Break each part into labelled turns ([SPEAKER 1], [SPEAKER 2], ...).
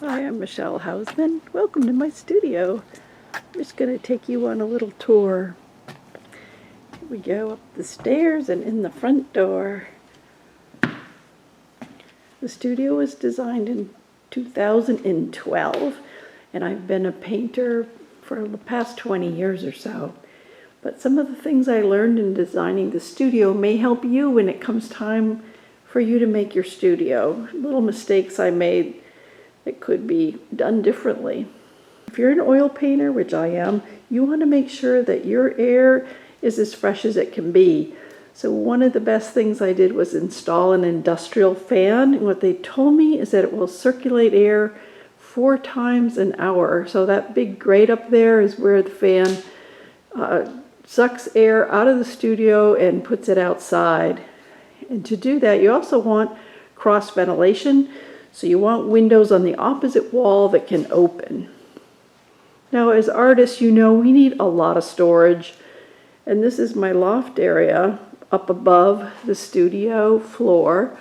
[SPEAKER 1] Hi, I'm Michele Hausman. Welcome to my studio. I'm just going to take you on a little tour. Here we go up the stairs and in the front door. The studio was designed in 2012, and I've been a painter for the past 20 years or so. But some of the things I learned in designing the studio may help you when it comes time for you to make your studio. Little mistakes I made that could be done differently. If you're an oil painter, which I am, you want to make sure that your air is as fresh as it can be. So one of the best things I did was install an industrial fan. And what they told me is that it will circulate air 4 times an hour. So that big grate up there is where the fan sucks air out of the studio and puts it outside. And to do that, you also want cross ventilation. So you want windows on the opposite wall that can open. Now, as artists, you know we need a lot of storage. And this is my loft area up above the studio floor.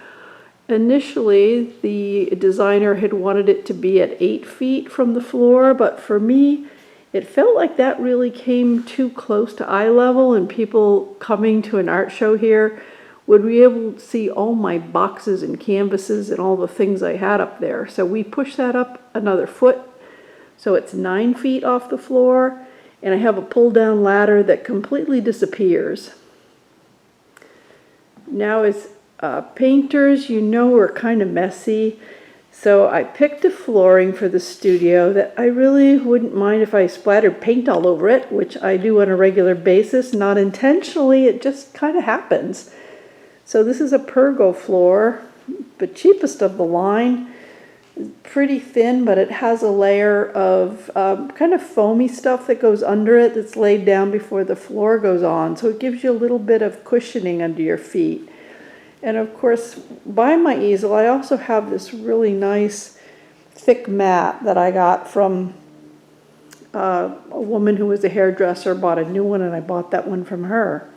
[SPEAKER 1] Initially, the designer had wanted it to be at 8 feet from the floor, but for me, it felt like that really came too close to eye level, and people coming to an art show here would be able to see all my boxes and canvases and all the things I had up there. So we pushed that up another foot, so it's 9 feet off the floor, and I have a pull-down ladder that completely disappears. Now, as painters, you know we're kind of messy, so I picked a flooring for the studio that I really wouldn't mind if I splattered paint all over it, which I do on a regular basis, not intentionally, it just kind of happens. So this is a pergo floor, the cheapest of the line. It's pretty thin, but it has a layer of kind of foamy stuff that goes under it that's laid down before the floor goes on. So it gives you a little bit of cushioning under your feet. And of course, by my easel, I also have this really nice thick mat that I got from a woman who was a hairdresser, bought a new one, and I bought that one from her.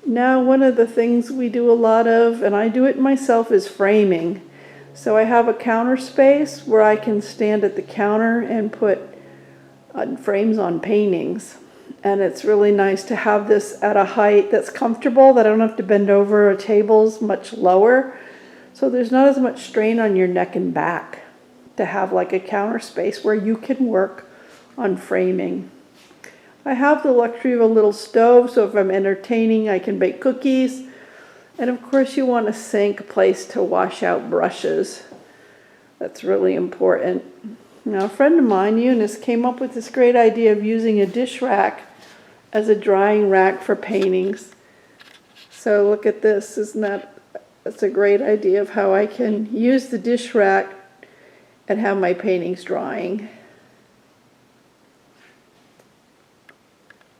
[SPEAKER 1] Now, one of the things we do a lot of, and I do it myself, is framing. So I have a counter space where I can stand at the counter and put frames on paintings. And it's really nice to have this at a height that's comfortable, that I don't have to bend over. A table's much lower. So there's not as much strain on your neck and back to have like a counter space where you can work on framing. I have the luxury of a little stove, so if I'm entertaining, I can bake cookies. And of course, you want a sink, a place to wash out brushes. That's really important. Now, a friend of mine, Eunice, came up with this great idea of using a dish rack as a drying rack for paintings. So look at this. That's a great idea of how I can use the dish rack and have my paintings drying.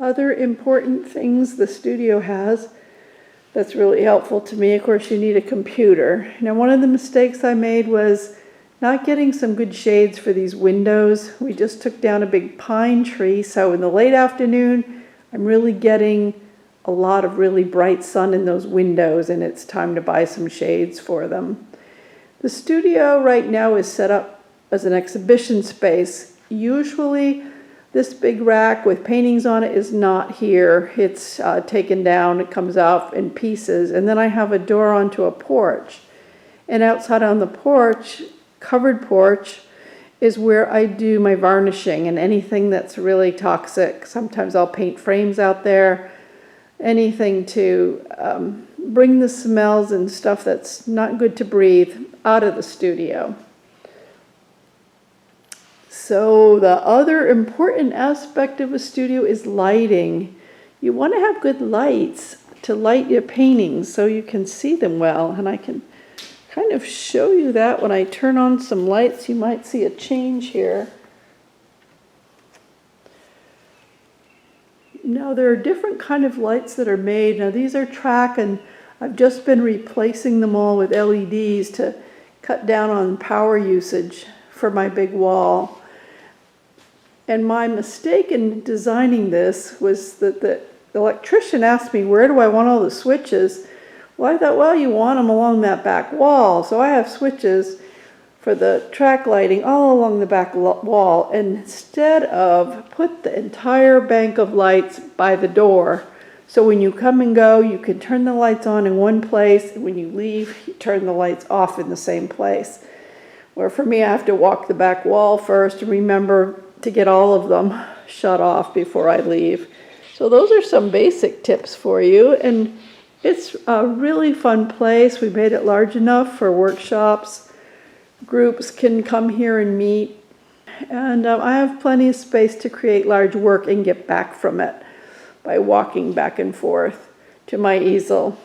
[SPEAKER 1] Other important things the studio has that's really helpful to me, of course, you need a computer. Now, one of the mistakes I made was not getting some good shades for these windows. We just took down a big pine tree, so in the late afternoon, I'm really getting a lot of really bright sun in those windows, and it's time to buy some shades for them. The studio right now is set up as an exhibition space. Usually, this big rack with paintings on it is not here. It's taken down, it comes out in pieces, and then I have a door onto a porch. And outside on the porch, covered porch, is where I do my varnishing and anything that's really toxic. Sometimes I'll paint frames out there, anything to bring the smells and stuff that's not good to breathe out of the studio. So the other important aspect of a studio is lighting. You want to have good lights to light your paintings so you can see them well. And I can kind of show you that when I turn on some lights. You might see a change here. Now there are different kind of lights that are made. Now these are track, and I've just been replacing them all with LEDs to cut down on power usage for my big wall. And my mistake in designing this was that the electrician asked me, where do I want all the switches? Well, I thought, well, you want them along that back wall. So I have switches for the track lighting all along the back wall, and instead of put the entire bank of lights by the door, so when you come and go, you can turn the lights on in one place, and when you leave, you turn the lights off in the same place. Where for me, I have to walk the back wall first and remember to get all of them shut off before I leave. So those are some basic tips for you, and it's a really fun place. We made it large enough for workshops. Groups can come here and meet, and I have plenty of space to create large work and get back from it by walking back and forth to my easel.